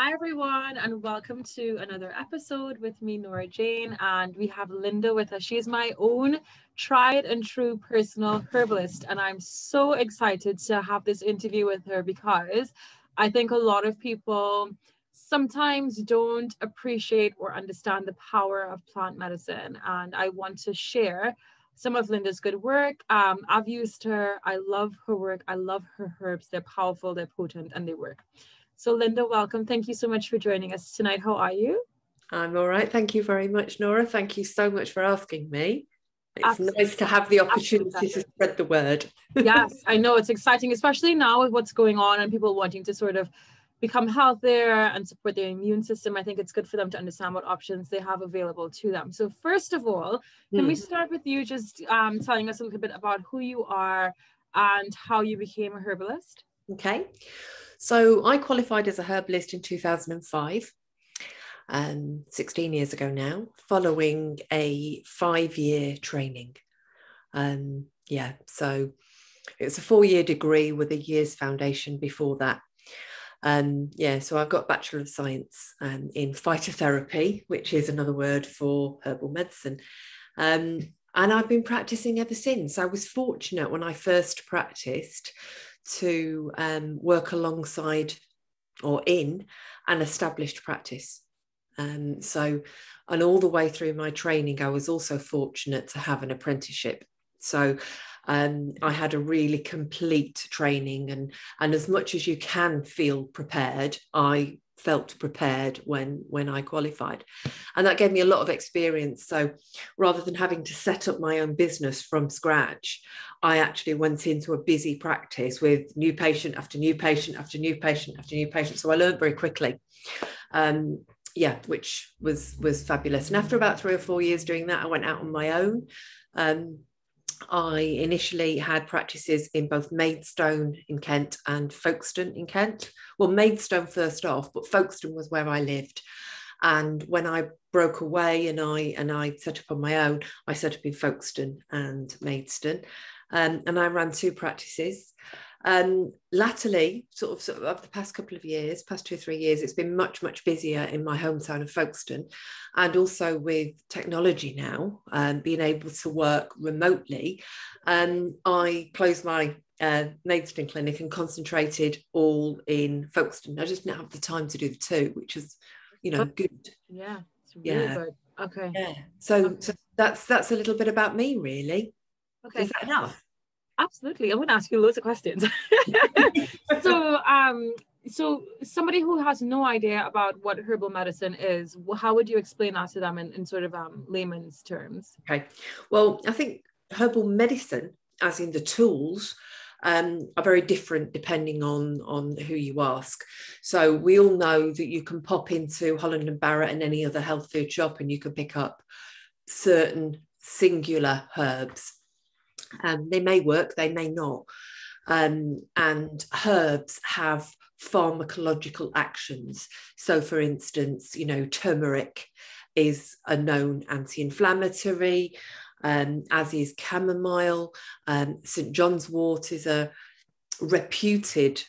Hi everyone, and welcome to another episode with me, Nora Jane, and we have Lynda with us. She is my own tried and true personal herbalist, and I'm so excited to have this interview with her because I think a lot of people sometimes don't appreciate or understand the power of plant medicine, and I want to share some of Lynda's good work. I've used her. I love her work. I love her herbs. They're powerful, they're potent, and they work. So Lynda, welcome. Thank you so much for joining us tonight. How are you? I'm all right. Thank you very much, Nora. Thank you so much for asking me. It's nice to have the opportunity to spread the word. Yes, I know it's exciting, especially now with what's going on and people wanting to sort of become healthier and support their immune system. I think it's good for them to understand what options they have available to them. So first of all, can we start with you just telling us a little bit about who you are and how you became a herbalist? Okay. So I qualified as a herbalist in 2005, 16 years ago now, following a 5-year training. So it's a 4-year degree with a year's foundation before that. So I've got Bachelor of Science in Phytotherapy, which is another word for herbal medicine. And I've been practicing ever since. I was fortunate when I first practiced to work alongside or in an established practice. And all the way through my training, I was also fortunate to have an apprenticeship. So I had a really complete training, and as much as you can feel prepared, I felt prepared when I qualified, and that gave me a lot of experience. So rather than having to set up my own business from scratch, I actually went into a busy practice with new patient after new patient after new patient after new patient. So I learned very quickly, which was fabulous. And after about 3 or 4 years doing that, I went out on my own. I initially had practices in both Maidstone in Kent and Folkestone in Kent. Well, Maidstone first off, but Folkestone was where I lived. And when I broke away and I set up on my own, I set up in Folkestone and Maidstone. And I ran 2 practices. Latterly, sort of over the past couple of years, past 2 or 3 years, it's been much, much busier in my hometown of Folkestone, and also with technology now, being able to work remotely. I closed my Maidstone clinic and concentrated all in Folkestone. I just didn't have the time to do the 2, which is, good. Yeah, it's really good. Okay. Yeah. So that's a little bit about me, really. Okay. Is that enough? Absolutely. I'm going to ask you loads of questions. So somebody who has no idea about what herbal medicine is, how would you explain that to them in sort of layman's terms? Okay. Well, I think herbal medicine, as in the tools, are very different depending on who you ask. So we all know that you can pop into Holland and Barrett and any other health food shop and you can pick up certain singular herbs. They may work, they may not. And herbs have pharmacological actions. So, for instance, turmeric is a known anti-inflammatory, as is chamomile. St. John's wort is a reputed,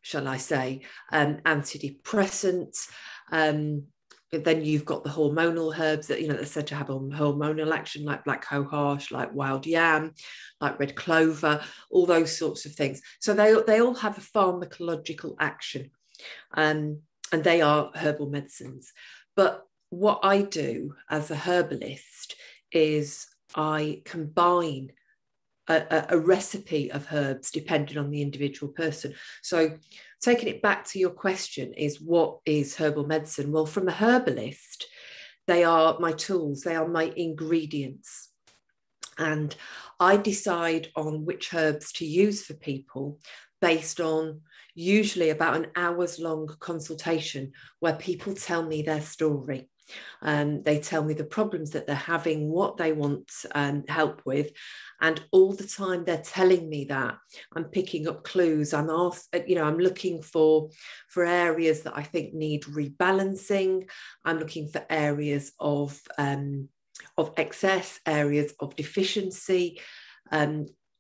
shall I say, antidepressant. Then you've got the hormonal herbs that, are said to have a hormonal action, like black cohosh, like wild yam, like red clover, all those sorts of things. So they all have a pharmacological action, and they are herbal medicines. But what I do as a herbalist is I combine a recipe of herbs depending on the individual person. So taking it back to your question is, what is herbal medicine? Well, from a herbalist, they are my tools, they are my ingredients. And I decide on which herbs to use for people based on usually about an hour's long consultation where people tell me their story. They tell me the problems that they're having, what they want help with, and all the time they're telling me that, I'm picking up clues. I'm looking for areas that I think need rebalancing. I'm looking for areas of excess, areas of deficiency.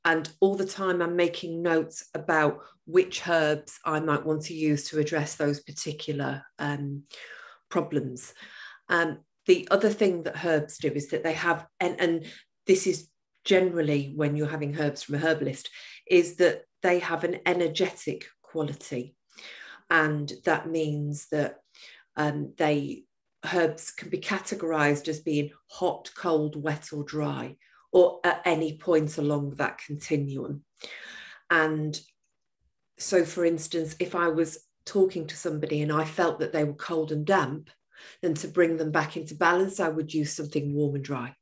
And all the time I'm making notes about which herbs I might want to use to address those particular problems. The other thing that herbs do is that they have, and this is generally when you're having herbs from a herbalist, is that they have an energetic quality. And that means that herbs can be categorized as being hot, cold, wet, or dry, or at any point along that continuum. And so, for instance, if I was talking to somebody and I felt that they were cold and damp, then to bring them back into balance, I would use something warm and dry.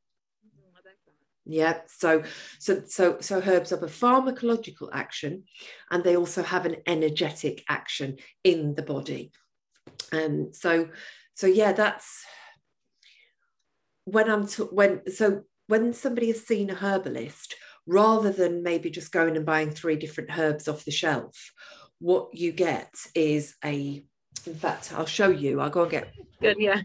Yeah, so herbs have a pharmacological action, and they also have an energetic action in the body. And so yeah, that's when somebody has seen a herbalist, rather than maybe just going and buying 3 different herbs off the shelf, what you get is in fact, I'll show you. I'll go and get. Good, yeah.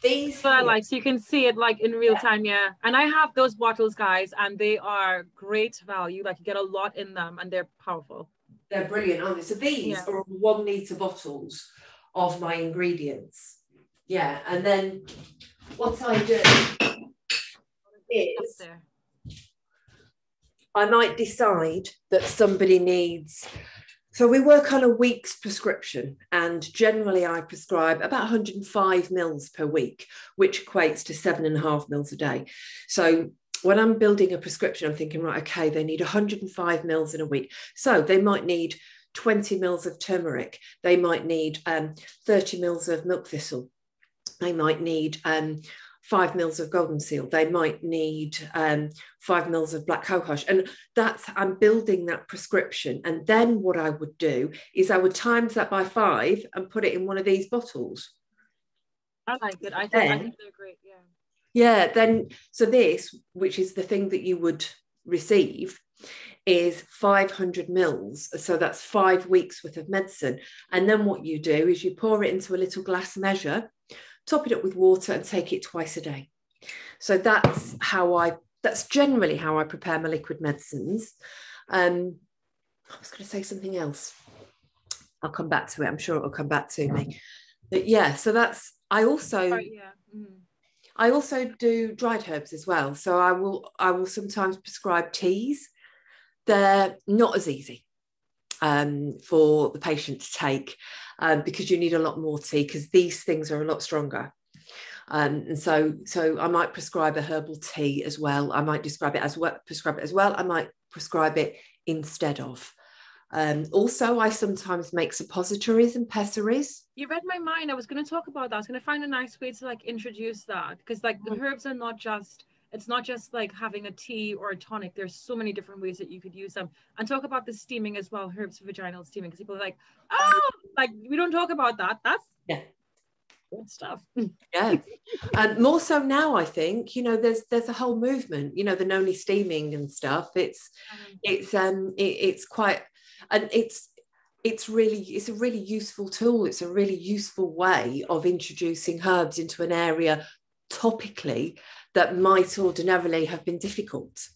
These what I like, so you can see it like in real time, yeah. And I have those bottles, guys, and they are great value. Like, you get a lot in them, and they're powerful. They're brilliant, aren't they? So these are 1 litre bottles of my ingredients. Yeah, and then what I do is I might decide that somebody needs. So we work on a week's prescription, and generally I prescribe about 105 mils per week, which equates to 7.5 mils a day. So when I'm building a prescription, I'm thinking, right, okay, they need 105 mils in a week. So they might need 20 mils of turmeric. They might need 30 mils of milk thistle. They might need 5 mils of golden seal. They might need 5 mils of black cohosh. And I'm building that prescription. And then what I would do is I would times that by 5 and put it in one of these bottles. I like it. I think they're great. Yeah. Yeah. Then, so this, which is the thing that you would receive, is 500 mils. So that's 5 weeks worth of medicine. And then what you do is you pour it into a little glass measure, top it up with water, and take it twice a day. So that's generally how I prepare my liquid medicines. I was going to say something else. I'll come back to it. I'm sure it will come back to me. But yeah, so I also do dried herbs as well. So I will sometimes prescribe teas. They're not as easy for the patient to take because you need a lot more tea, because these things are a lot stronger. And so I might prescribe a herbal tea as well. I might prescribe it as well. I might prescribe it instead of. Also, I sometimes make suppositories and pessaries. You read my mind. I was going to talk about that. I was going to find a nice way to like introduce that, because like the herbs are not just, it's not just like having a tea or a tonic. There's so many different ways that you could use them. And talk about the steaming as well, herbs for vaginal steaming, because people are like, oh, like we don't talk about that. That's good stuff. Yeah. And more so now, I think, there's a whole movement, the noni steaming and stuff. It's quite, and it's a really useful tool. It's a really useful way of introducing herbs into an area topically that might ordinarily have been difficult.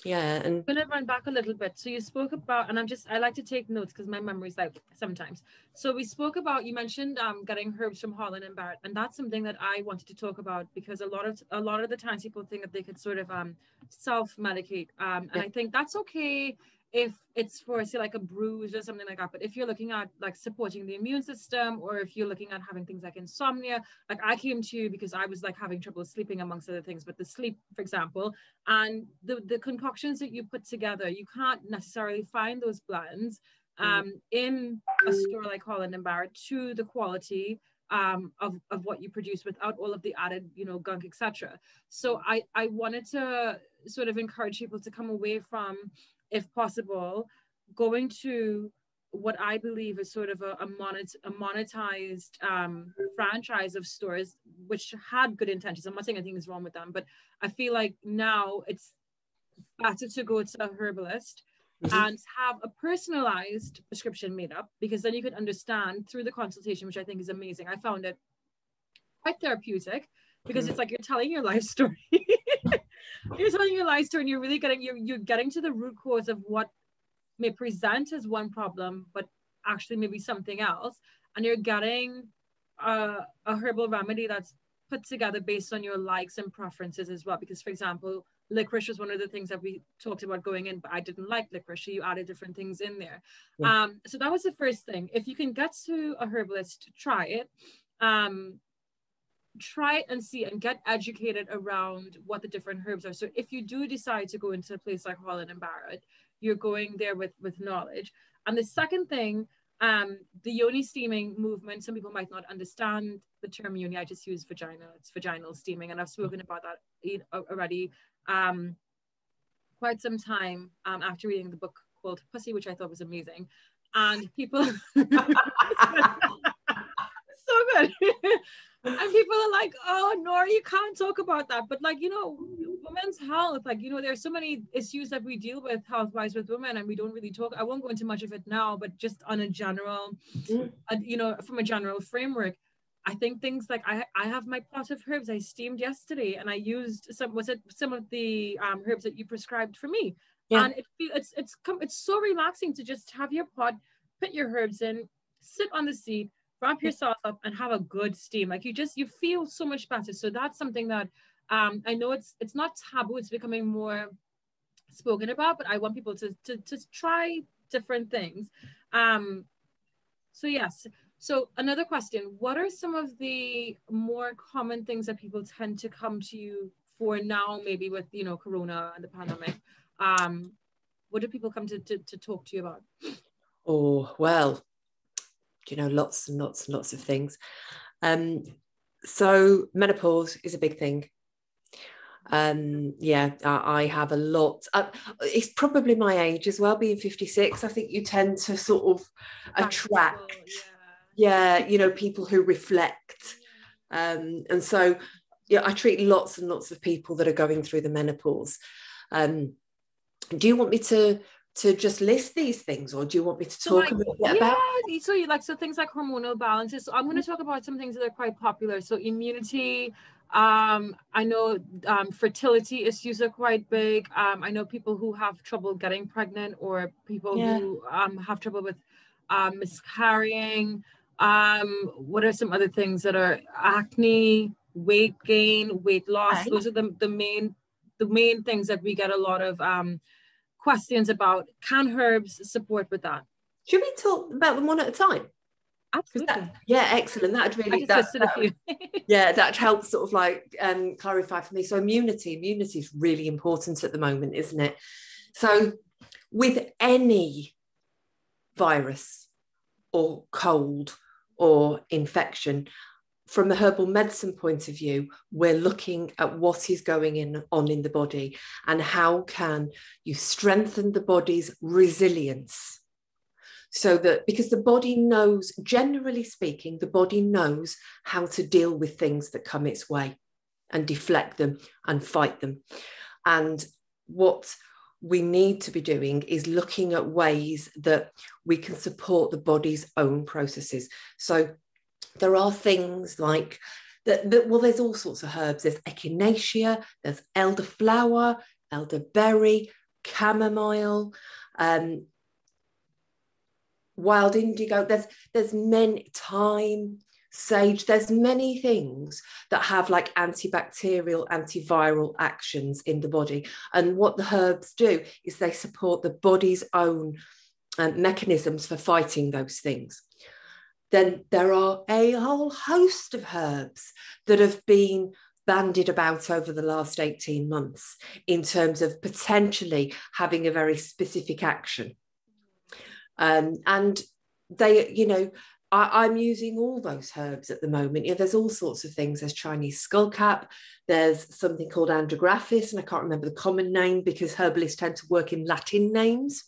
Yeah. And I'm gonna run back a little bit. So you spoke about, and I like to take notes because my memory's like sometimes. So we spoke about, you mentioned getting herbs from Holland and Barrett, and that's something that I wanted to talk about, because a lot of the times people think that they could sort of self-medicate, and I think that's okay if it's for, say, like a bruise or something like that. But if you're looking at like supporting the immune system, or if you're looking at having things like insomnia, like I came to you because I was like having trouble sleeping amongst other things, but the sleep, for example, and the concoctions that you put together, you can't necessarily find those blends in a store like Holland and Barrett to the quality of what you produce without all of the added, gunk, etc. So I wanted to sort of encourage people to come away from, if possible, going to what I believe is sort of a monetized franchise of stores, which had good intentions. I'm not saying anything is wrong with them, but I feel like now it's better to go to a herbalist and have a personalized prescription made up, because then you could understand through the consultation, which I think is amazing. I found it quite therapeutic, because it's like you're telling your life story. you're telling your life story, and you're really you're getting to the root cause of what may present as one problem, but actually maybe something else. And you're getting a herbal remedy that's put together based on your likes and preferences as well. Because, for example, licorice was one of the things that we talked about going in, but I didn't like licorice, so you added different things in there. Yeah. So that was the first thing. If you can get to a herbalist, try it. Try it and see and get educated around what the different herbs are. So if you do decide to go into a place like Holland and Barrett, you're going there with knowledge. And the second thing, the yoni steaming movement, some people might not understand the term yoni. I just use vagina. It's vaginal steaming, and I've spoken about that already quite some time after reading the book called Pussy, which I thought was amazing. And people so good. And people are like, oh, Nora, you can't talk about that. But like, you know, women's health, like, you know, there's so many issues that we deal with health-wise with women, and we don't really talk. I won't go into much of it now, but just on a general, you know, from a general framework, I think things like I have my pot of herbs I steamed yesterday, and I used some of the herbs that you prescribed for me. Yeah. And it's so relaxing to just have your pot, put your herbs in, sit on the seat, wrap yourself up, and have a good steam. Like you feel so much better. So that's something that I know it's not taboo. It's becoming more spoken about, but I want people to try different things. So yes. So another question: what are some of the more common things that people tend to come to you for now? Maybe with, you know, Corona and the pandemic. What do people come to talk to you about? Oh, well, you know, lots and lots and lots of things. So menopause is a big thing. Yeah, I have a lot. It's probably my age as well, being 56. I think you tend to sort of attract, yeah, you know, people who reflect. And so, yeah, I treat lots and lots of people that are going through the menopause. Do you want me to just list these things, or do you want me to talk a little bit about? Yeah, so things like hormonal balances. So I'm going to talk about some things that are quite popular. So immunity, I know fertility issues are quite big. I know people who have trouble getting pregnant, or people who have trouble with miscarrying. What are some other things that are acne, weight gain, weight loss? Those are the main things that we get a lot of questions about. Can herbs support with that? Should we talk about them one at a time? Absolutely. Excellent. That'd really that helps sort of like clarify for me. So immunity is really important at the moment, isn't it? So with any virus or cold or infection, from a herbal medicine point of view, we're looking at what is going on in the body, and how can you strengthen the body's resilience. So that, because the body knows, generally speaking, the body knows how to deal with things that come its way and deflect them and fight them. And what we need to be doing is looking at ways that we can support the body's own processes. So there are things like that, well, there's all sorts of herbs. There's echinacea, there's elderflower, elderberry, chamomile, wild indigo, there's many, thyme, sage, there's many things that have like antibacterial, antiviral actions in the body. And what the herbs do is they support the body's own mechanisms for fighting those things. Then there are a whole host of herbs that have been bandied about over the last 18 months in terms of potentially having a very specific action. And they, you know, I'm using all those herbs at the moment. You know, there's all sorts of things. There's Chinese skullcap. There's something called andrographis, and I can't remember the common name because herbalists tend to work in Latin names.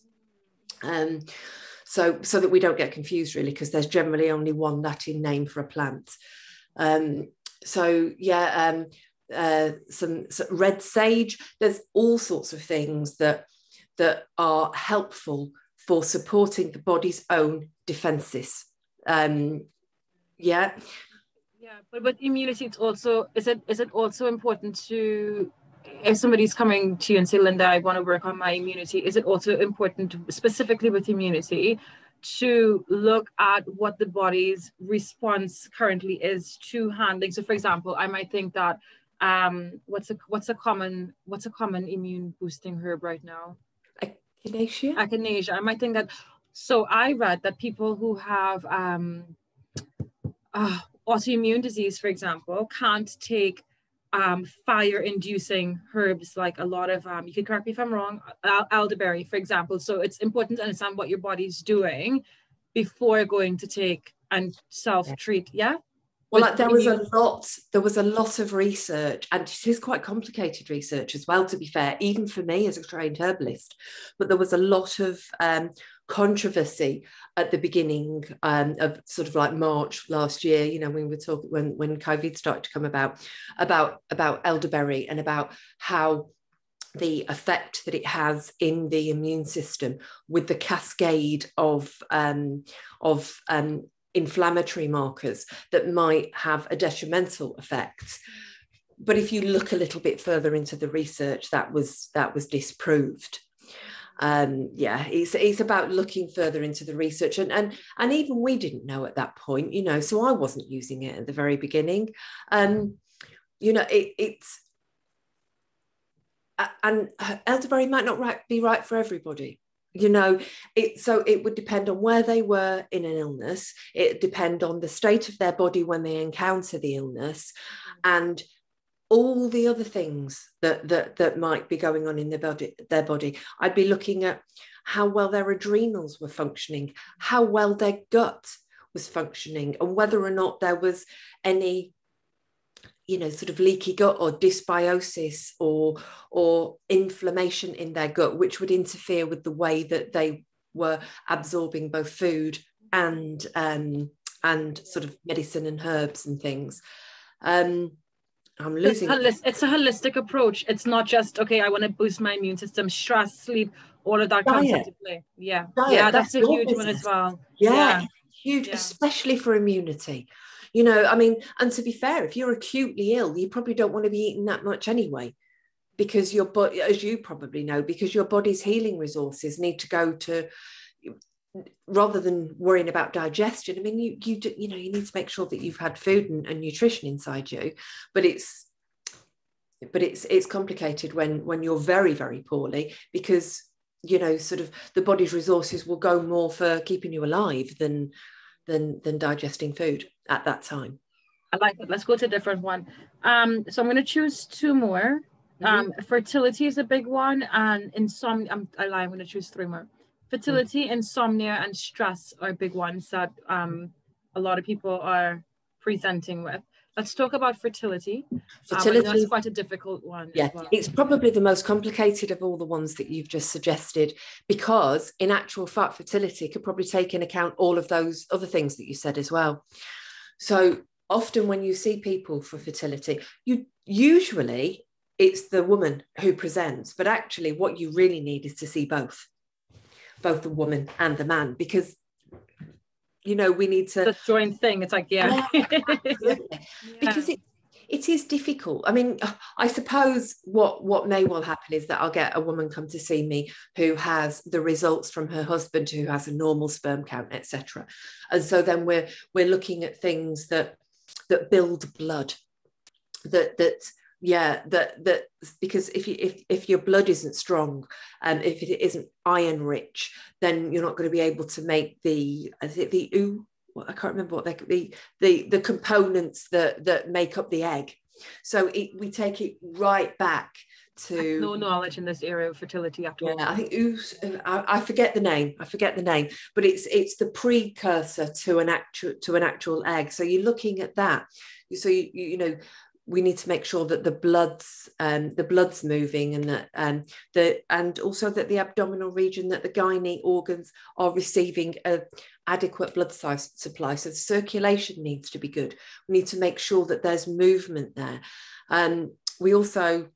So that we don't get confused, really, because there's generally only one Latin name for a plant. Some red sage. There's all sorts of things that are helpful for supporting the body's own defenses. But with immunity, it's also is it also important to if somebody's coming to you and say, Lynda, I want to work on my immunity, is it also important, specifically with immunity, to look at what the body's response currently is to handling? So, for example, I might think that what's a common immune boosting herb right now? Echinacea. Echinacea. I might think that. So I read that people who have autoimmune disease, for example, can't take fire-inducing herbs like a lot of, you can correct me if I'm wrong, elderberry, for example. So it's important to understand what your body's doing before going to take and self-treat. Yeah. Well, there was a lot of research, and it is quite complicated research as well, to be fair, even for me as a trained herbalist. But there was a lot of controversy at the beginning of sort of like March last year, you know, when we were talking, when COVID started to come about elderberry, and about how the effect that it has in the immune system with the cascade of inflammatory markers that might have a detrimental effect. But if you look a little bit further into the research, that was disproved. It's about looking further into the research, and even we didn't know at that point, you know, so I wasn't using it at the very beginning. You know, it's and elderberry might not be right for everybody. You know, so it would depend on where they were in an illness. It would depend on the state of their body when they encounter the illness, and all the other things that might be going on in their body. I'd be looking at how well their adrenals were functioning, how well their gut was functioning, and whether or not there was any, you know, sort of leaky gut or dysbiosis or inflammation in their gut, which would interfere with the way that they were absorbing both food and sort of medicine and herbs and things. I'm losing. It's a holistic approach. It's not just, okay, I want to boost my immune system, stress, sleep, all of that comes into play. Yeah. Diet, yeah, that's a huge one as well. Yeah. Huge, especially for immunity. You know, I mean, and to be fair, if you're acutely ill, you probably don't want to be eating that much anyway, because your body, as you probably know, because your body's healing resources need to go to, rather than worrying about digestion. I mean, you know, you need to make sure that you've had food and nutrition inside you, but it's complicated when you're very, very poorly, because, you know, sort of the body's resources will go more for keeping you alive than digesting food at that time. I like it. Let's go to a different one. So I'm going to choose two more. Fertility is a big one, and insomnia. I'm going to choose three more. Fertility, insomnia, and stress are big ones that a lot of people are presenting with. Let's talk about fertility. That's quite a difficult one. Yeah, as well. It's probably the most complicated of all the ones that you've just suggested, because in actual fact, fertility could probably take into account all of those other things that you said as well. So often when you see people for fertility, usually it's the woman who presents, but actually what you really need is to see both the woman and the man, because, you know, we need to... The joint thing, it's like, absolutely. Because it is difficult. I mean, I suppose what may well happen is that I'll get a woman come to see me who has the results from her husband, who has a normal sperm count, etc. And so then we're looking at things that build blood, that because if your blood isn't strong, if it isn't iron rich, then you're not going to be able to make I can't remember what the components that make up the egg. So we take it right back to... No knowledge in this area of fertility at all. Yeah, I think I forget the name, but it's the precursor to an actual egg. So you're looking at that. So you know, we need to make sure that the blood's moving, and and also that the abdominal region, that the gynae organs are receiving a adequate blood supply. So the circulation needs to be good. We need to make sure that there's movement there. We also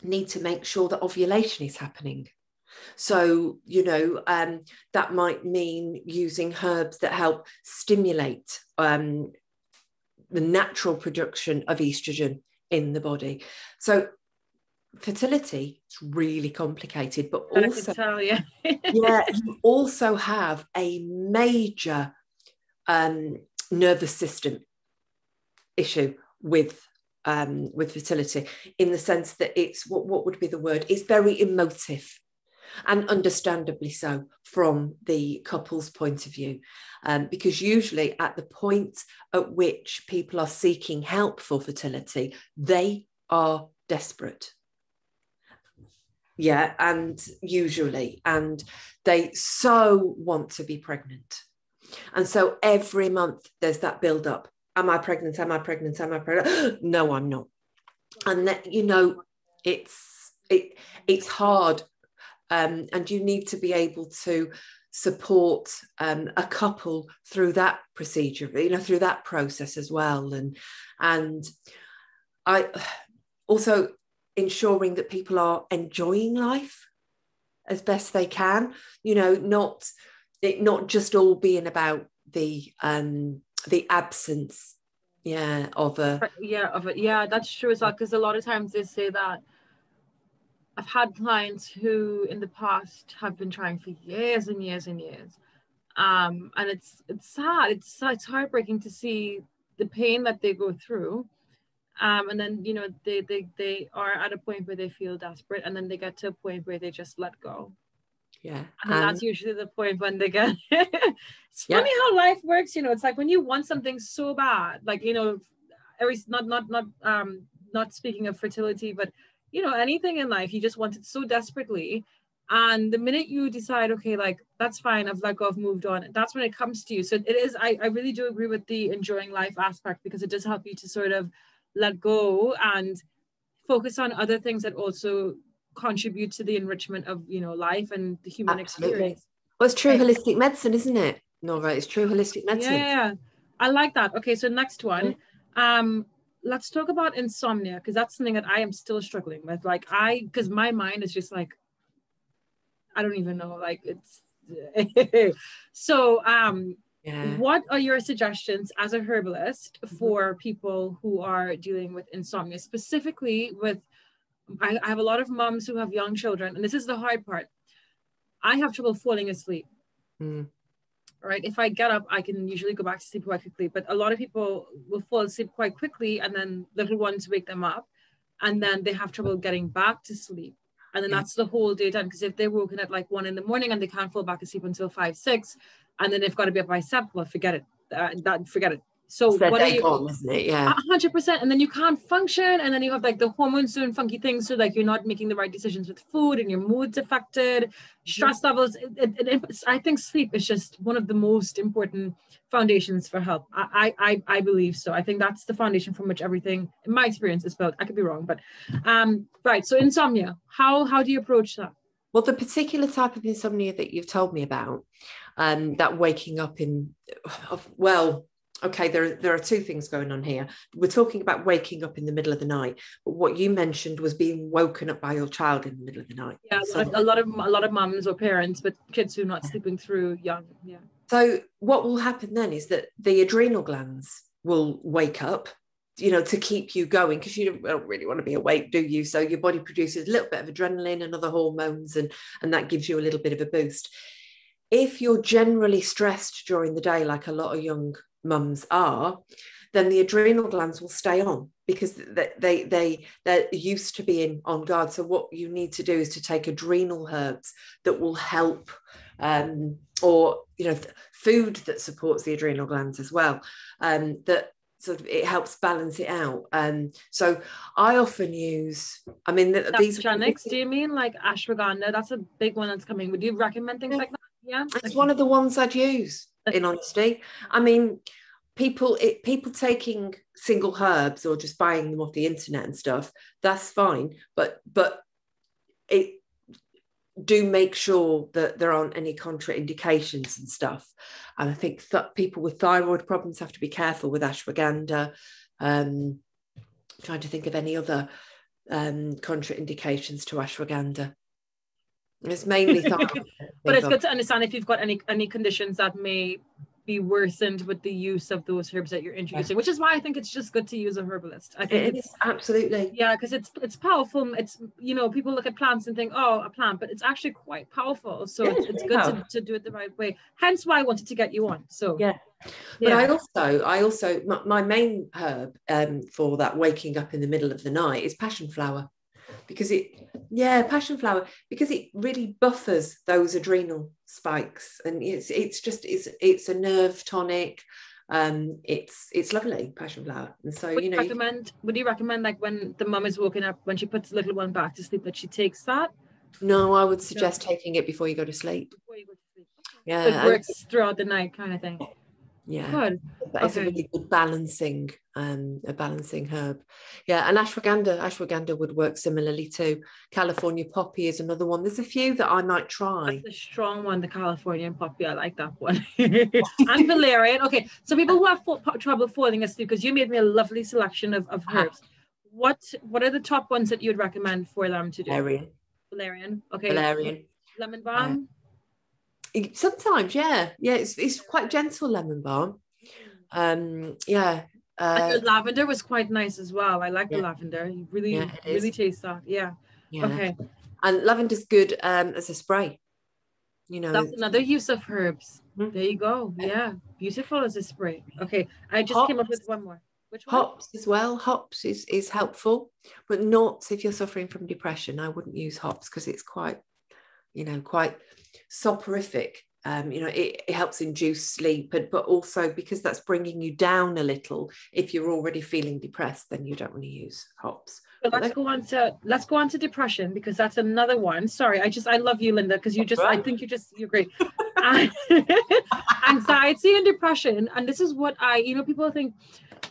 need to make sure that ovulation is happening. So, you know, that might mean using herbs that help stimulate the natural production of estrogen in the body. So fertility is really complicated, but I also, could tell, yeah. yeah, you also have a major nervous system issue with fertility, in the sense that it's what would be the word? It's very emotive, and understandably so from the couple's point of view, because usually at the point at which people are seeking help for fertility, they are desperate. Yeah, and usually, and they so want to be pregnant. And so every month there's that build up. Am I pregnant? Am I pregnant? Am I pregnant? No, I'm not. And that, you know, it's hard. And you need to be able to support a couple through that procedure, you know, through that process as well. And I also ensuring that people are enjoying life as best they can, you know, not just all being about the absence, yeah, of a that's true as well, because a lot of times they say that. I've had clients who in the past have been trying for years and years and years, and it's sad, it's heartbreaking to see the pain that they go through, and then, you know, they are at a point where they feel desperate, and then they get to a point where they just let go. Yeah. And then that's usually the point when they get it's funny how life works, you know. It's like when you want something so bad, like, you know, not speaking of fertility, but, you know, anything in life, you just want it so desperately. And the minute you decide, okay, like, that's fine, I've let go, I've moved on, that's when it comes to you. So it is, I really do agree with the enjoying life aspect, because it does help you to sort of let go and focus on other things that also contribute to the enrichment of, you know, life and the human experience. Well, it's true holistic medicine, isn't it? No, right, it's true holistic medicine. Yeah, I like that. Okay, so next one, let's talk about insomnia, because that's something that I am still struggling with. Like, because my mind is just like, I don't even know, like, it's so what are your suggestions as a herbalist for people who are dealing with insomnia, specifically with, I have a lot of moms who have young children, and this is the hard part. I have trouble falling asleep. Right? If I get up, I can usually go back to sleep quite quickly, but a lot of people will fall asleep quite quickly, and then little ones wake them up, and then they have trouble getting back to sleep. And then that's the whole day done, because if they're woken at like 1 a.m. and they can't fall back asleep until 5, 6, and then they've got to be up by 7, well, forget it. Forget it. So what are you gone, isn't it? Yeah, 100%. And then you can't function, and then you have like the hormones doing funky things, so like you're not making the right decisions with food, and your mood's affected, stress levels. I think sleep is just one of the most important foundations for health. I believe so. I think that's the foundation from which everything, in my experience, is built. I could be wrong, but right. So insomnia, how do you approach that? Well, the particular type of insomnia that you've told me about, that waking up okay, there are two things going on here. We're talking about waking up in the middle of the night, but what you mentioned was being woken up by your child in the middle of the night. Yeah, a lot of mums or parents with kids who are not sleeping through young. Yeah. So what will happen then is that the adrenal glands will wake up, you know, to keep you going, because you don't really want to be awake, do you? So your body produces a little bit of adrenaline and other hormones, and that gives you a little bit of a boost. If you're generally stressed during the day, like a lot of young mums are, then the adrenal glands will stay on, because they're used to being on guard. So what you need to do is to take adrenal herbs that will help, or, you know, food that supports the adrenal glands as well, that sort of, it helps balance it out. So I often use, I mean, these Genix, do you mean like ashwagandha? That's a big one that's coming. Would you recommend things like that? Yeah, it's one of the ones I'd use, in honesty. I mean, people taking single herbs or just buying them off the internet and stuff, that's fine, but it do make sure that there aren't any contraindications and stuff. And I think that people with thyroid problems have to be careful with ashwagandha. Trying to think of any other contraindications to ashwagandha. It's mainly thyroid. But it's good to understand if you've got any conditions that may be worsened with the use of those herbs that you're introducing, which is why I think it's just good to use a herbalist. I think it's absolutely, yeah, because it's powerful. It's, you know, people look at plants and think, oh, a plant, but it's actually quite powerful. So it's good to do it the right way. Hence why I wanted to get you on. So but I also my main herb for that waking up in the middle of the night is passion flower, because passion flower, because it really buffers those adrenal spikes, and it's a nerve tonic. It's lovely, passion flower. And so would you recommend like when the mum is waking up, when she puts the little one back to sleep, that she takes that? No, I would suggest taking it before you go to sleep. Yeah, so it works throughout the night kind of thing. Yeah, good. But it's a really good balancing herb. Yeah, and ashwagandha would work similarly too. California poppy is another one. There's a few that I might try. That's a strong one, the California poppy. I like that one. And valerian. Okay, so people who have trouble falling asleep, because you made me a lovely selection of herbs. What are the top ones that you'd recommend for them to do? Valerian. Okay. Valerian. Lemon balm. Sometimes, it's quite gentle, lemon balm. And the lavender was quite nice as well. I like the lavender. You really taste that. Yeah. Okay. And lavender's good as a spray. You know, that's another use of herbs. There you go. Yeah, beautiful as a spray. Okay, I just came up with one more. Which one? Hops as well. Hops is helpful, but not if you're suffering from depression. I wouldn't use hops because it's quite soporific. It helps induce sleep, but also because that's bringing you down a little. If you're already feeling depressed, then you don't want to use hops. So let's go on to depression, because that's another one. Sorry, I love you, Lynda, because I think you're great. Anxiety and depression, and this is what people think,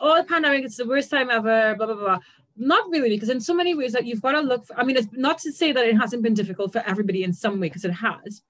oh, the pandemic, it's the worst time ever, blah blah blah. Not really, because in so many ways that you've got to look for, it's not to say that it hasn't been difficult for everybody in some way, because it has.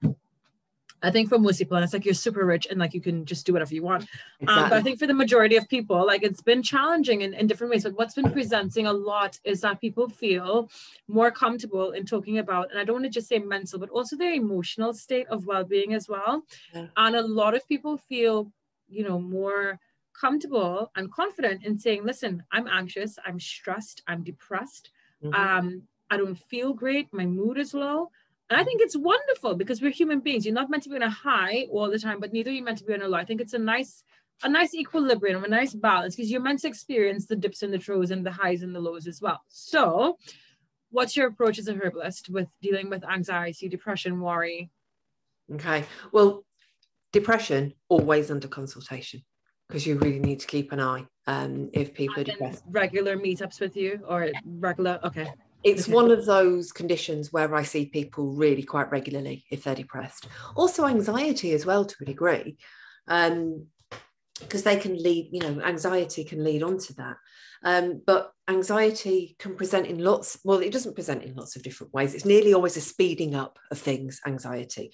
I think for most people, and it's like you're super rich and like you can just do whatever you want. Exactly. But I think for the majority of people, like it's been challenging in different ways. But what's been presenting a lot is that people feel more comfortable in talking about, and I don't want to just say mental, but also their emotional state of well-being as well. Yeah. And a lot of people feel, more comfortable and confident in saying, listen, I'm anxious, I'm stressed, I'm depressed. Mm-hmm. I don't feel great. My mood is low. And I think it's wonderful, because we're human beings. You're not meant to be on a high all the time, but neither are you meant to be on a low. I think it's a nice equilibrium, a nice balance, because you're meant to experience the dips and the throws and the highs and the lows as well. So what's your approach as a herbalist with dealing with anxiety, depression, worry? Okay. Well, depression, always under consultation, because you really need to keep an eye if people are depressed. Regular meetups with you, or regular, okay. It's one of those conditions where I see people really quite regularly if they're depressed. Also anxiety as well, to a degree, because they can lead, anxiety can lead on to that. But anxiety can present in it doesn't present in lots of different ways. It's nearly always a speeding up of things, anxiety.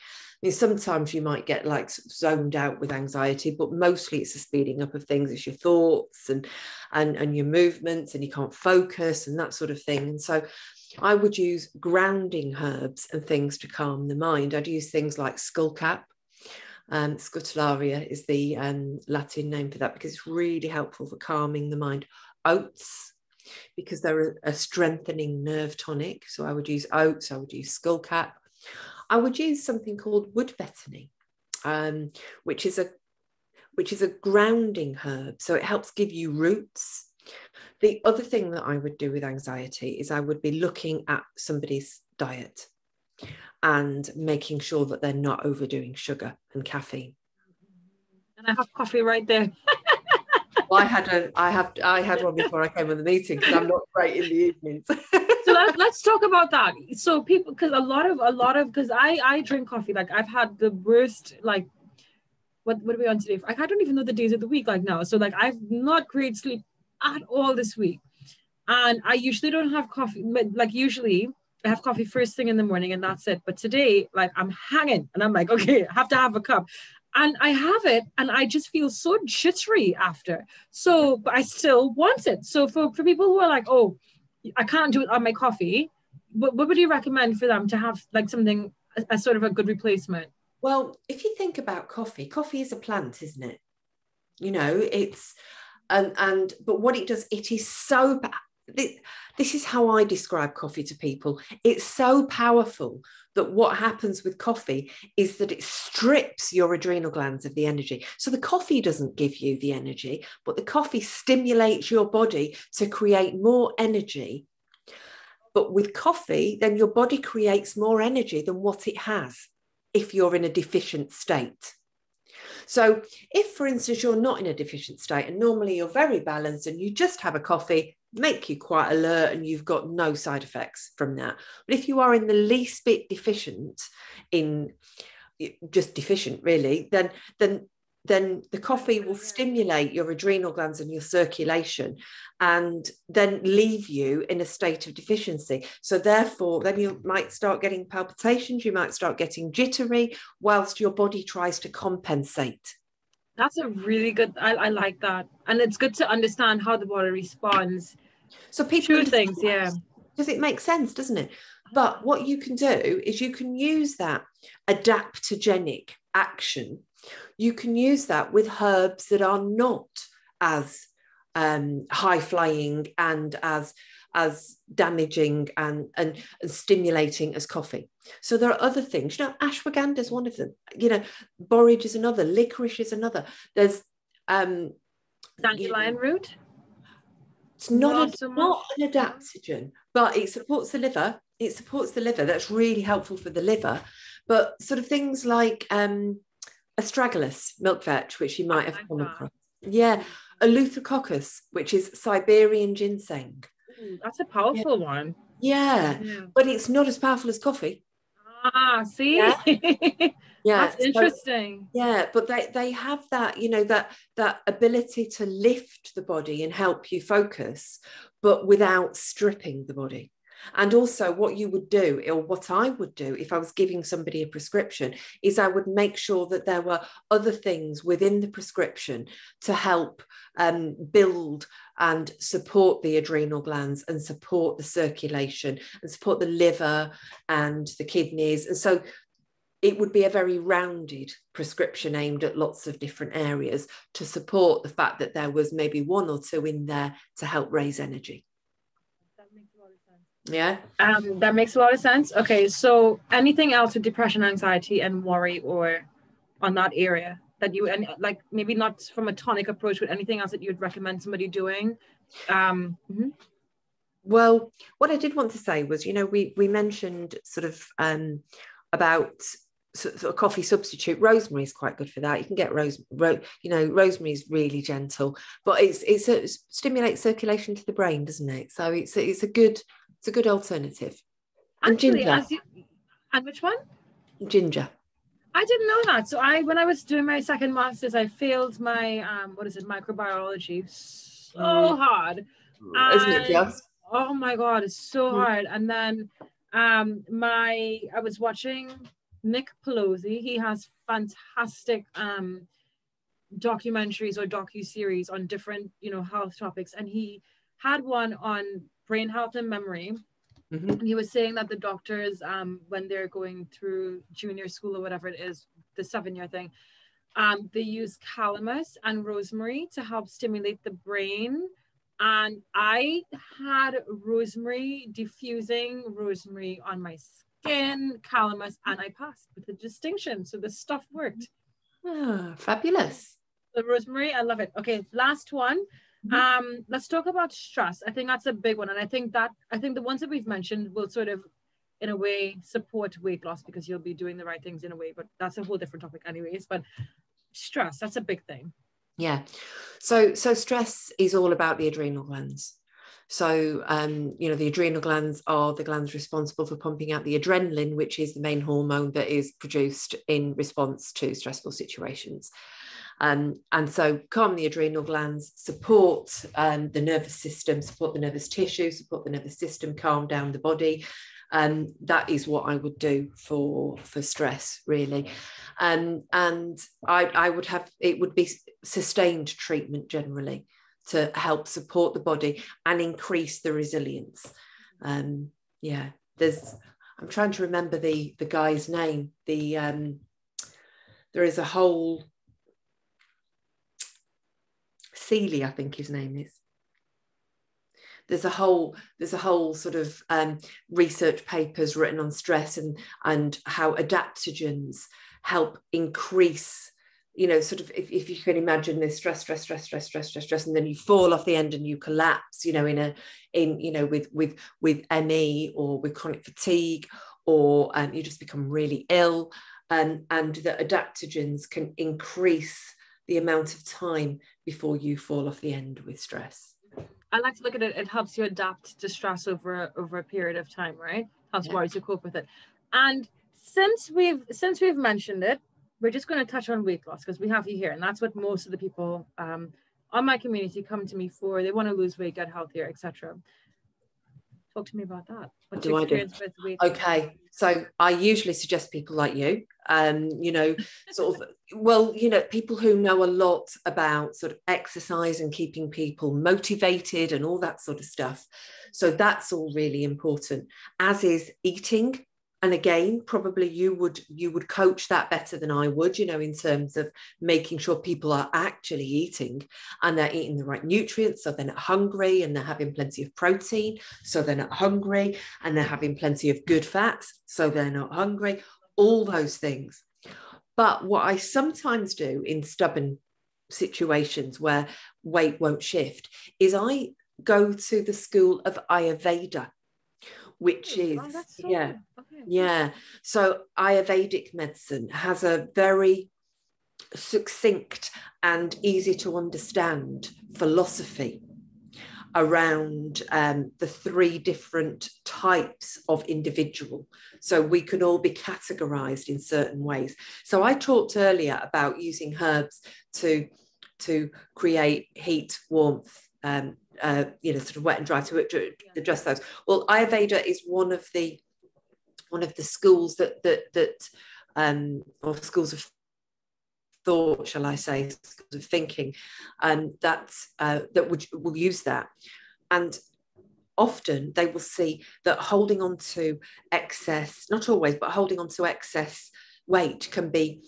Sometimes you might get like zoned out with anxiety, but mostly it's a speeding up of things. It's your thoughts and your movements, and you can't focus and that sort of thing. And so I would use grounding herbs and things to calm the mind. I'd use things like skullcap. Scutellaria is the Latin name for that, because it's really helpful for calming the mind. Oats, because they're a strengthening nerve tonic. So I would use oats, I would use skullcap. I would use something called wood betony, which is a grounding herb. So it helps give you roots. The other thing that I would do with anxiety is I would be looking at somebody's diet and making sure that they're not overdoing sugar and caffeine. And I have coffee right there. Well, I had one before I came on the meeting, because I'm not great in the evenings. So let's talk about that. So people, because a lot of because I drink coffee. Like I've had the worst, like what are we on today? I don't even know the days of the week like now. So like I've not great sleep at all this week, and I usually don't have coffee. Like usually I have coffee first thing in the morning and that's it. But today, like I'm hanging and I'm like, okay, I have to have a cup. And I have it and I just feel so jittery after. So, but I still want it. So for people who are like, oh, I can't do it on my coffee, what would you recommend for them to have, like something, a sort of a good replacement? Well, if you think about coffee, coffee is a plant, isn't it? You know, it's but what it does, it is so, this is how I describe coffee to people. It's so powerful that what happens with coffee is that it strips your adrenal glands of the energy. So the coffee doesn't give you the energy, but the coffee stimulates your body to create more energy. But with coffee, then your body creates more energy than what it has if you're in a deficient state. So if, for instance, you're not in a deficient state and normally you're very balanced and you just have a coffee, make you quite alert and you've got no side effects from that. But if you are in the least bit deficient, in just deficient really, then the coffee will stimulate your adrenal glands and your circulation and then leave you in a state of deficiency. So therefore, then you might start getting palpitations, you might start getting jittery whilst your body tries to compensate. That's a really good, I like that. And it's good to understand how the body responds. So people to things, yeah. Because it makes sense, doesn't it? But what you can do is you can use that adaptogenic action. You can use that with herbs that are not as high flying and as damaging and stimulating as coffee. So there are other things, you know, ashwagandha is one of them, you know, borage is another, licorice is another. There's dandelion root. It's not an adaptogen, but it supports the liver. It supports the liver. That's really helpful for the liver. But sort of things like astragalus, milk vetch, which you might have come across. Yeah, eleutherococcus, which is Siberian ginseng. Ooh, that's a powerful one. Yeah, but it's not as powerful as coffee. Ah, see? Yeah. That's interesting. So, but they have that, you know, that ability to lift the body and help you focus, but without stripping the body. And also what you would do, or what I would do if I was giving somebody a prescription, is I would make sure that there were other things within the prescription to help build and support the adrenal glands and support the circulation and support the liver and the kidneys. And so it would be a very rounded prescription aimed at lots of different areas to support the fact that there was maybe one or two in there to help raise energy. That makes a lot of sense. Yeah. That makes a lot of sense. Okay, so anything else with depression, anxiety, and worry, or on that area that you, and like maybe not from a tonic approach, but anything else that you'd recommend somebody doing? Well, what I did want to say was, you know, we mentioned sort of about sort of coffee substitute. Rosemary is quite good for that. You can get rosemary is really gentle, but it stimulates circulation to the brain, doesn't it? So it's a good alternative. And actually, ginger. And which one? Ginger. I didn't know that. So when I was doing my second master's, I failed my microbiology so hard. Isn't it just? Oh my God, it's so hard. And then I was watching Nick Pelosi. He has fantastic documentaries or docu-series on different, health topics. And he had one on brain health and memory. And he was saying that the doctors, when they're going through junior school or whatever it is, the 7-year thing, they use calamus and rosemary to help stimulate the brain. And I had diffusing rosemary on my skin, calamus, and I passed with a distinction. So the stuff worked. Oh, fabulous. The rosemary, I love it. Okay, last one. Let's talk about stress. I think that's a big one. And I think the ones that we've mentioned will sort of, in a way, support weight loss because you'll be doing the right things in a way, but that's a whole different topic anyways. But stress, that's a big thing. Yeah. So stress is all about the adrenal glands. So, the adrenal glands are the glands responsible for pumping out the adrenaline, which is the main hormone that is produced in response to stressful situations. And so calm the adrenal glands, support the nervous system, support the nervous tissue, support the nervous system, calm down the body. That is what I would do for stress, really. And it would be sustained treatment generally to help support the body and increase the resilience. I'm trying to remember the guy's name, the there is a whole, Seeley, I think his name is. There's a whole sort of research papers written on stress and how adaptogens help increase, you know, sort of if you can imagine this stress, and then you fall off the end and you collapse, you know, with ME or with chronic fatigue, or you just become really ill, and the adaptogens can increase the amount of time before you fall off the end with stress. I like to look at it. It helps you adapt to stress over a period of time, right? Helps body to cope with it. And since we've mentioned it, we're just going to touch on weight loss because we have you here, and that's what most of the people on my community come to me for. They want to lose weight, get healthier, etc. Talk to me about that. What's your experience with weight loss? Okay, so I usually suggest people like you, you know, sort of, well, you know, people who know a lot about sort of exercise and keeping people motivated and all that sort of stuff. So that's all really important, as is eating. And again, probably you would coach that better than I would, you know, in terms of making sure people are actually eating and they're eating the right nutrients. So they're not hungry and they're having plenty of protein. So they're not hungry, and they're having plenty of good fats. So they're not hungry, all those things. But what I sometimes do in stubborn situations where weight won't shift is I go to the school of Ayurveda, which is, so Ayurvedic medicine has a very succinct and easy to understand philosophy around the three different types of individual. So we can all be categorized in certain ways. So I talked earlier about using herbs to create heat, warmth, you know, sort of wet and dry to address those. Well, Ayurveda is one of the schools or schools of thought, shall I say, schools of thinking, that will use that. And often they will see that holding on to excess, not always, but holding on to excess weight can be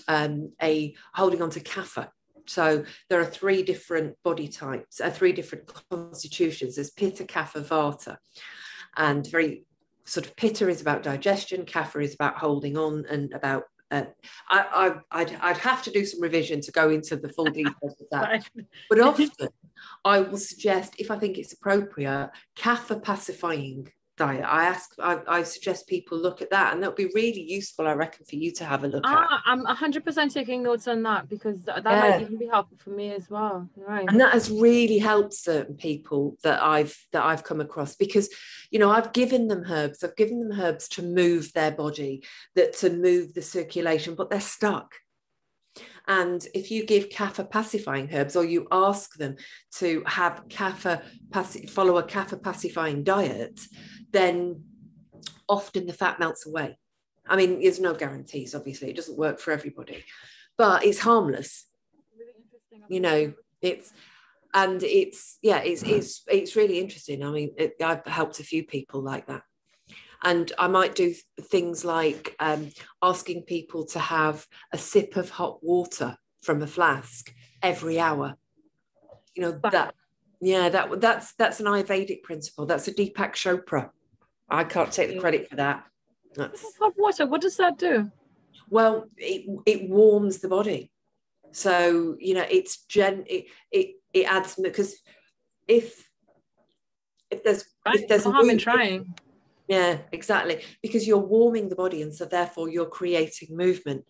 a holding on to kapha. So there are three different body types, three different constitutions. There's Pitta, Kapha, Vata, and very sort of Pitta is about digestion, Kapha is about holding on, and about I'd have to do some revision to go into the full details of that. But often I will suggest, if I think it's appropriate, Kapha pacifying diet. I suggest people look at that, and that'll be really useful, I reckon, for you to have a look at. I'm 100% taking notes on that, because that might even be helpful for me as well. Right. And that has really helped certain people that I've come across, because, you know, I've given them herbs to move their body, to move the circulation, but they're stuck. And if you give kapha pacifying herbs, or you ask them to have follow a kapha pacifying diet, then often the fat melts away. I mean, there's no guarantees, obviously, it doesn't work for everybody, but it's harmless. You know, it's really interesting. I mean, I've helped a few people like that. And I might do things like asking people to have a sip of hot water from a flask every hour. You know, that's an Ayurvedic principle. That's a Deepak Chopra. I can't take the credit for that. Hot water, what does that do? Well, it warms the body. So, you know, it adds, because if there's harm in trying. Yeah, exactly. Because you're warming the body, and so therefore you're creating movement.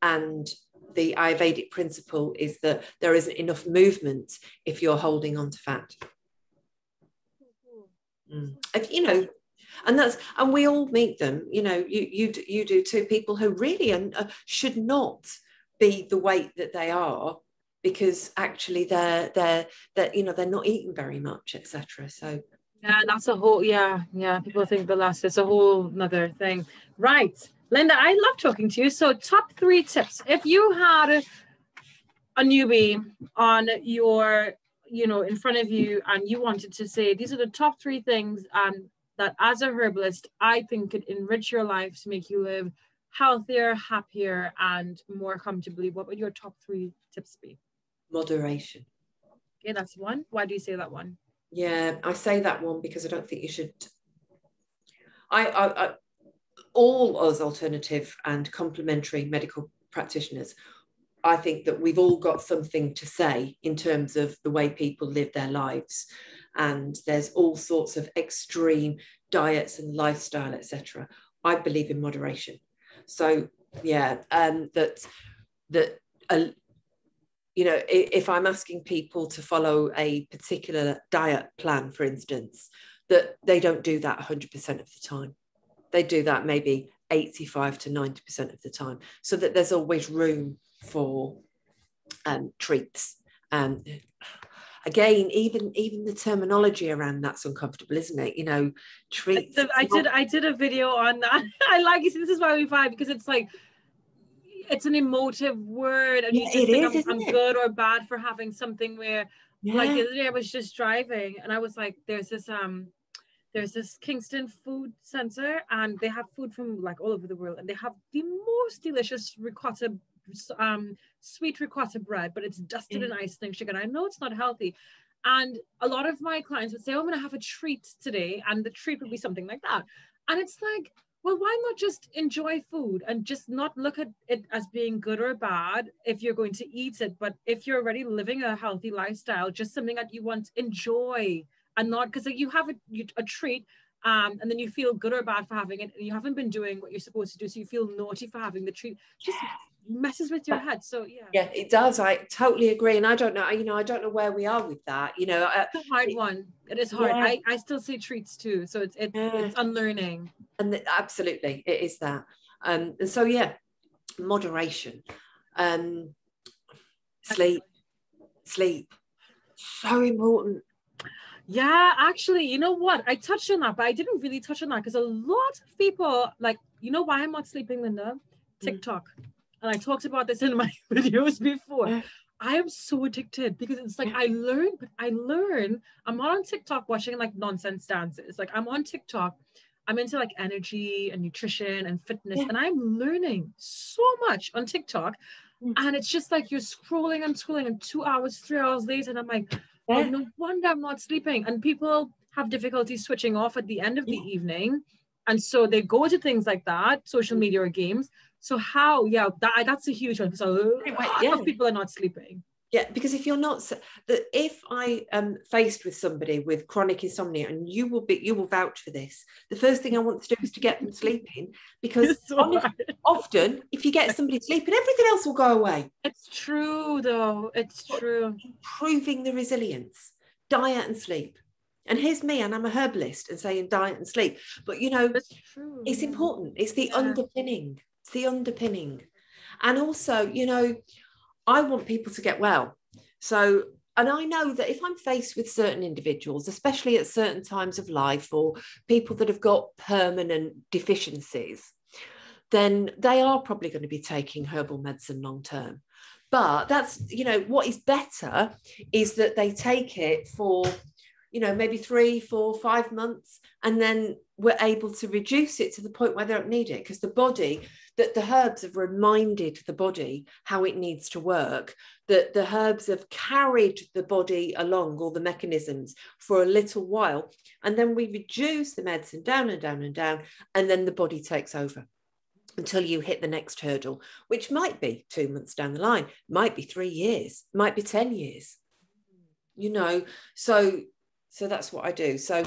And the Ayurvedic principle is that there isn't enough movement if you're holding on to fat. You know, and we all meet them. You know, you do too. People who really should not be the weight that they are, because actually they're you know, they're not eating very much, etc. So. Yeah, that's a whole, people think the less, it's a whole nother thing. Right. Lynda, I love talking to you. So top 3 tips. If you had a newbie on your, you know, in front of you, and you wanted to say, these are the top 3 things that as a herbalist, I think could enrich your life to make you live healthier, happier, and more comfortably, what would your top 3 tips be? Moderation. Okay, that's one. Why do you say that one? Yeah, I say that one because I don't think you should. I all us alternative and complementary medical practitioners, I think that we've all got something to say in terms of the way people live their lives, and there's all sorts of extreme diets and lifestyle, etc. I believe in moderation. So yeah, you know, if I'm asking people to follow a particular diet plan, for instance, that they don't do that 100% of the time. They do that maybe 85 to 90% of the time, so that there's always room for treats. Again, even the terminology around that's uncomfortable, isn't it? You know, treats. I did a video on that. I like it. This is why we vibe, because it's like, it's an emotive word, and you just think I'm good or bad for having something where, like the other day I was just driving and I was like, there's this Kingston food center, and they have food from like all over the world, and they have the most delicious ricotta, sweet ricotta bread, but it's dusted in icing sugar. And I know it's not healthy, and a lot of my clients would say, oh, I'm gonna have a treat today, and the treat would be something like that. And it's like, well, why not just enjoy food and just not look at it as being good or bad if you're going to eat it? But if you're already living a healthy lifestyle, just something that you want to enjoy, and not because like, you have a treat, and then you feel good or bad for having it, and you haven't been doing what you're supposed to do, so you feel naughty for having the treat. Just messes with your head. So yeah, it does. I totally agree. And I don't know, you know, I don't know where we are with that, you know. It's a hard one. It is hard. I still say treats too, so it's unlearning. And absolutely it is that. And so yeah, moderation. Sleep so important. Yeah, actually, you know what, I touched on that, but I didn't really touch on that because a lot of people, like, you know why I'm not sleeping, Lynda? TikTok. And I talked about this in my videos before. I am so addicted because it's like I learn. I'm not on TikTok watching like nonsense dances. Like, I'm on TikTok, I'm into like energy and nutrition and fitness, and I'm learning so much on TikTok. And it's just like you're scrolling and 2 hours, 3 hours later, and I'm like, oh, no wonder I'm not sleeping. And people have difficulty switching off at the end of the evening, and so they go to things like that, social media or games. So how, that's a huge one, because a lot of people are not sleeping. Yeah, because if you're not, if I am faced with somebody with chronic insomnia, and you will vouch for this, the first thing I want to do is to get them sleeping, because often if you get somebody sleeping, everything else will go away. It's true though, it's true. Improving the resilience, diet and sleep. And here's me, and I'm a herbalist, and saying diet and sleep, but you know, it's important. It's the underpinning. It's the underpinning. And also, you know, I want people to get well. So, and I know that if I'm faced with certain individuals, especially at certain times of life, or people that have got permanent deficiencies, then they are probably going to be taking herbal medicine long term. But that's, you know, what is better is that they take it for, you know, maybe 3, 4, 5 months, and then we're able to reduce it to the point where they don't need it, because the body, that the herbs have reminded the body how it needs to work, that the herbs have carried the body along, all the mechanisms, for a little while, and then we reduce the medicine down and down and down, and then the body takes over until you hit the next hurdle, which might be 2 months down the line, might be 3 years, might be 10 years, you know. So that's what I do. So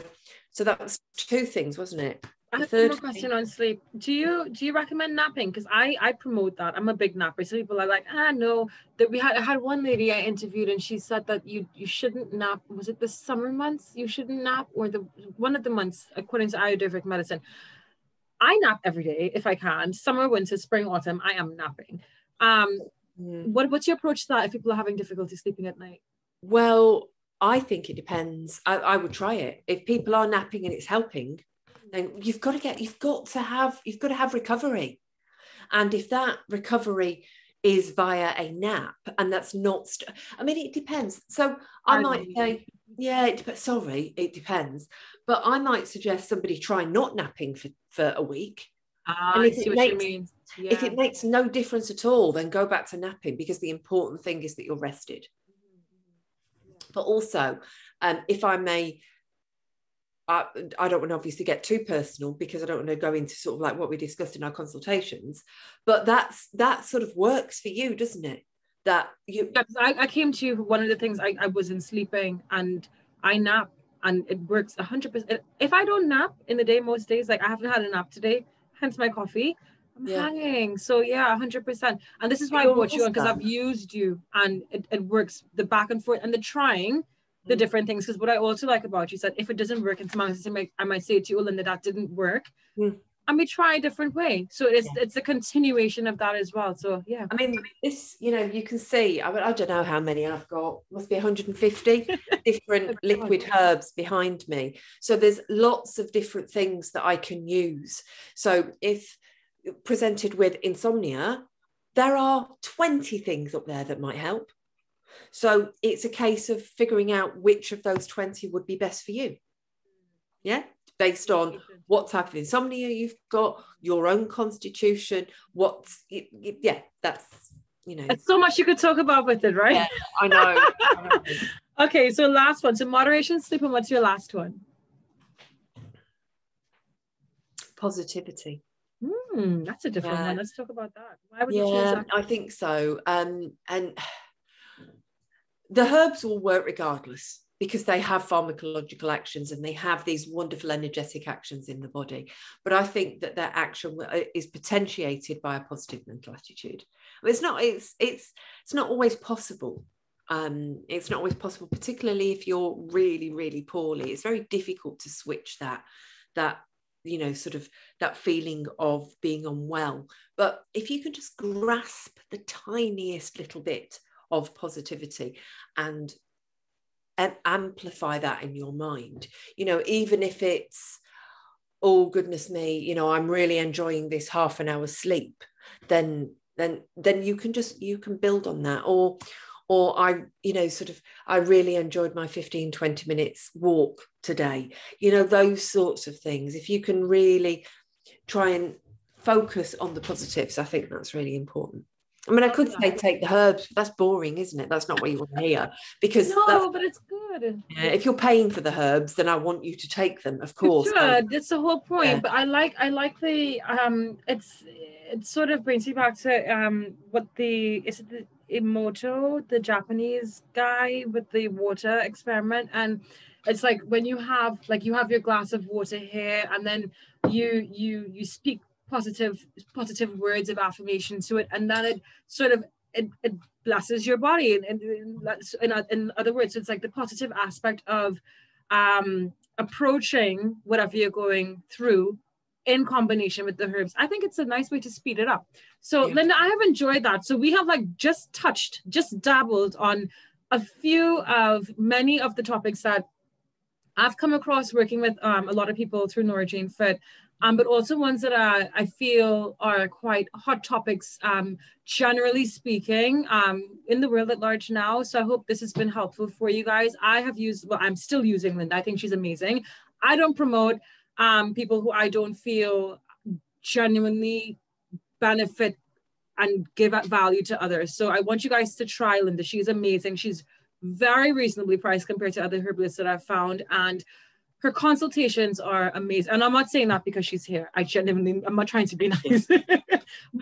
that was 2 things, wasn't it? I have one more question on sleep. Do you recommend napping? Because I promote that. I'm a big napper. So people are like, no. That I had one lady I interviewed, and she said that you shouldn't nap. Was it the summer months you shouldn't nap, or one of the months according to Ayurvedic medicine? I nap every day if I can. Summer, winter, spring, autumn, I am napping. What's your approach to that if people are having difficulty sleeping at night? Well, I think it depends. I would try it. If people are napping and it's helping, then you've got to have recovery. And if that recovery is via a nap, and that's not, I mean, it depends. So I might say, it depends. But I might suggest somebody try not napping for a week, And I see what you mean. Yeah. if it makes no difference at all, then go back to napping, because the important thing is that you're rested. But also, if I may, I don't want to obviously get too personal, because I don't want to go into sort of like what we discussed in our consultations, but that sort of works for you, doesn't it? That you... Yeah, I came to you, one of the things, I wasn't sleeping and I nap, and it works 100%. If I don't nap in the day, most days, like I haven't had a nap today, hence my coffee, I'm hanging. So yeah, 100%. And this is why I brought you on, because I've used you, and it works, the back and forth and the trying the different things. Because what I also like about you said, if it doesn't work, and I might say to you, oh, Lynda, that didn't work. And we try a different way. So it's a continuation of that as well. So yeah. I mean, this, you know, you can see, I don't know how many I've got, must be 150 different liquid herbs behind me. So there's lots of different things that I can use. So if presented with insomnia, there are 20 things up there that might help. So it's a case of figuring out which of those 20 would be best for you. Yeah, based on what type of insomnia you've got, your own constitution, that's, you know. It's so much you could talk about with it, right? Yeah, I know. Okay, so last one. So moderation, sleep, and what's your last one? Positivity. That's a different one. Let's talk about that. Why would you choose that? I think so. And the herbs will work regardless, because they have pharmacological actions and they have these wonderful energetic actions in the body. But I think that their action is potentiated by a positive mental attitude. It's not always possible. It's not always possible, particularly if you're really, really poorly. It's very difficult to switch that, you know, sort of that feeling of being unwell. But if you can just grasp the tiniest little bit of positivity and amplify that in your mind, you know, even if it's, oh goodness me, you know, I'm really enjoying this half an hour sleep, then you can build on that. Or I, you know, sort of, I really enjoyed my 15-20 minutes walk today, you know, those sorts of things. If you can really try and focus on the positives, I think that's really important. I mean, I could say take the herbs, but that's boring, isn't it? That's not what you want to hear. Because but it's good. Yeah, if you're paying for the herbs, then I want you to take them, of course. Sure, that's the whole point. Yeah. But I like the it sort of brings me back to what is it the Emoto, the Japanese guy with the water experiment, and it's like when you have your glass of water here, and then you speak positive words of affirmation to it, and then it sort of it blesses your body, and in other words, it's like the positive aspect of approaching whatever you're going through in combination with the herbs. I think it's a nice way to speed it up. So yeah. Lynda, I have enjoyed that. So we have just dabbled on a few of many of the topics that I've come across working with a lot of people through Nora Jane Fit, but also ones that I feel are quite hot topics, generally speaking, in the world at large now. So I hope this has been helpful for you guys. I'm still using Lynda. I think she's amazing. I don't promote people who I don't feel genuinely benefit and give value to others. So I want you guys to try Lynda. She's amazing. She's very reasonably priced compared to other herbalists that I've found, and her consultations are amazing. And I'm not saying that because she's here. I'm not trying to be nice.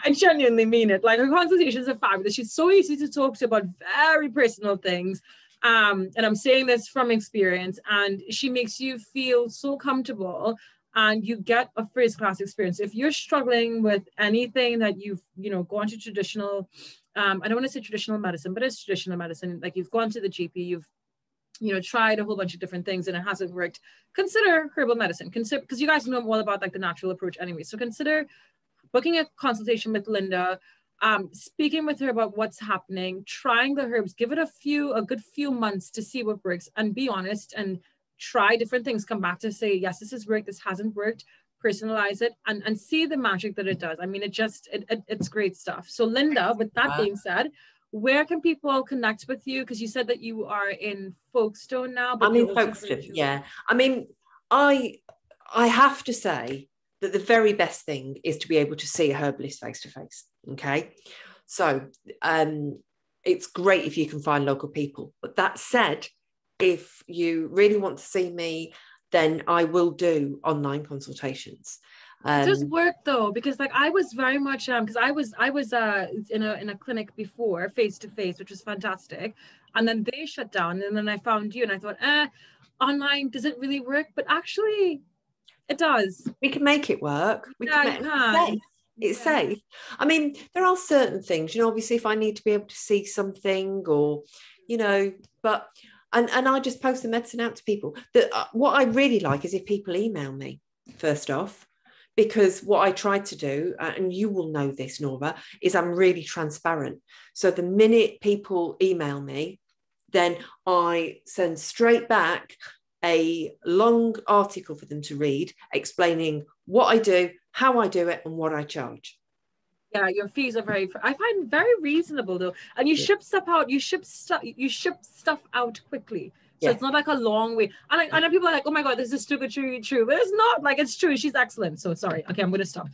I genuinely mean it. Like, her consultations are fabulous. She's so easy to talk to about very personal things. And I'm saying this from experience, and she makes you feel so comfortable, and you get a first-class experience. If you're struggling with anything that you've, gone to traditional, I don't want to say traditional medicine, but it's traditional medicine. Like, you've gone to the GP, you've, tried a whole bunch of different things and it hasn't worked, consider herbal medicine. Because you guys know all about the natural approach anyway. So consider booking a consultation with Lynda, speaking with her about what's happening, trying the herbs, give it a good few months to see what works, and be honest and try different things. Come back to say, yes, this has worked, this hasn't worked, personalize it, and see the magic that it does. I mean, it's great stuff. So Lynda, with that being said, where can people connect with you? Because you said that you are in Folkestone now. But I'm in Folkestone, yeah. I mean, I have to say that the very best thing is to be able to see a herbalist face to face. Okay. So it's great if you can find local people. But that said, if you really want to see me, then I will do online consultations. It does work though, because like I was very much because I was in a clinic before, face to face, which was fantastic, and then they shut down, and then I found you, and I thought, online does it really work? But actually, it does. We can make it work. We Yeah, can you make can. it's safe. I mean, there are certain things, you know, obviously if I need to be able to see something, or, you know, but and I just post the medicine out to people. That what I really like is if people email me first off, because what I try to do, and you will know this, Nora, is I'm really transparent. So the minute people email me, then I send straight back a long article for them to read, explaining what I do, how I do it, and what I charge. Yeah, your fees are I find very reasonable though, and you ship stuff out. You ship stuff out quickly, so it's not like a long way. And I know people are like, "Oh my God, this is too good to be true," but it's not. Like, it's true. She's excellent. So sorry. Okay, I'm gonna stop.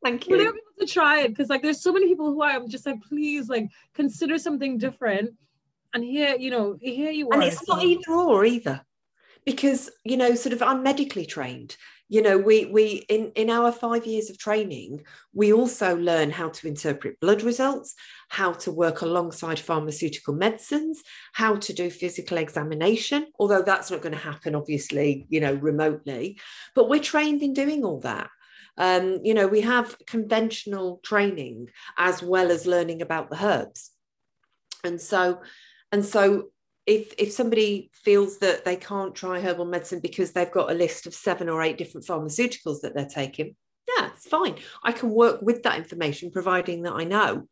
Thank you. Really want people to try it, because like there's so many people who I'm just like, please, like, consider something different. And here, you know, here you are. And it's not either or either, because, you know, sort of I'm medically trained. You know, we in our 5 years of training, we also learn how to interpret blood results, how to work alongside pharmaceutical medicines, how to do physical examination, although that's not going to happen, obviously, you know, remotely. But we're trained in doing all that. You know, we have conventional training as well as learning about the herbs. And so if somebody feels that they can't try herbal medicine because they've got a list of 7 or 8 different pharmaceuticals that they're taking, yeah, it's fine. I can work with that information, providing that I know.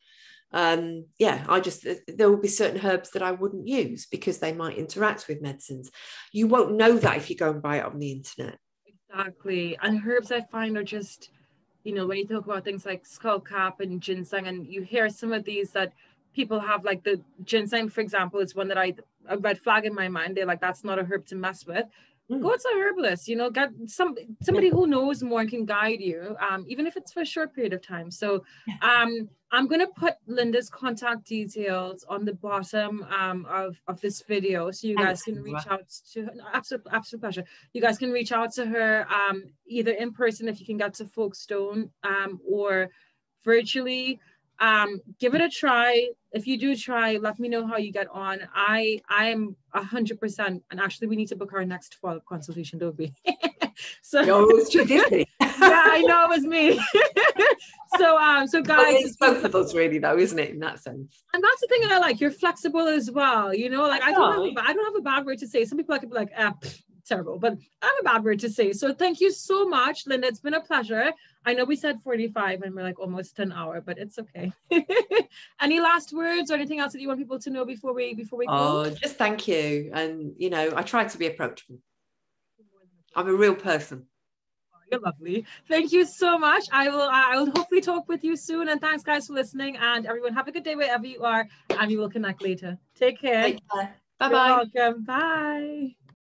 There will be certain herbs that I wouldn't use because they might interact with medicines. You won't know that if you go and buy it on the internet. Exactly. And herbs, I find, are just, you know, when you talk about things like skullcap and ginseng, and you hear some of these that people have, like the ginseng, for example, is one that a red flag in my mind. They're like, that's not a herb to mess with. Go to a herbalist, you know, get somebody who knows more and can guide you, even if it's for a short period of time. So I'm going to put Lynda's contact details on the bottom of this video, so you guys can reach out to her. Absolute pleasure. You guys can reach out to her either in person if you can get to Folkestone, or virtually. Give it a try. If you do try, let me know how you get on. I am 100%, and actually we need to book our next fall consultation, don't we? So it's too busy. Yeah, I know, it was me. So guys, well, it's both of us really, though, isn't it, in that sense? And that's the thing I like. You're flexible as well, you know, like I don't have a bad word to say. Some people could be like, terrible, but I have a bad word to say. So thank you so much, Lynda. It's been a pleasure. I know we said 45 and we're like almost an hour, but it's okay. Any last words or anything else that you want people to know before we go? Oh, just thank you. And, you know, I try to be approachable. I'm a real person. Oh, you're lovely. Thank you so much. I will hopefully talk with you soon. And thanks, guys, for listening. And everyone, have a good day wherever you are. And we will connect later. Take care. Take care. Bye-bye. You're welcome. Bye.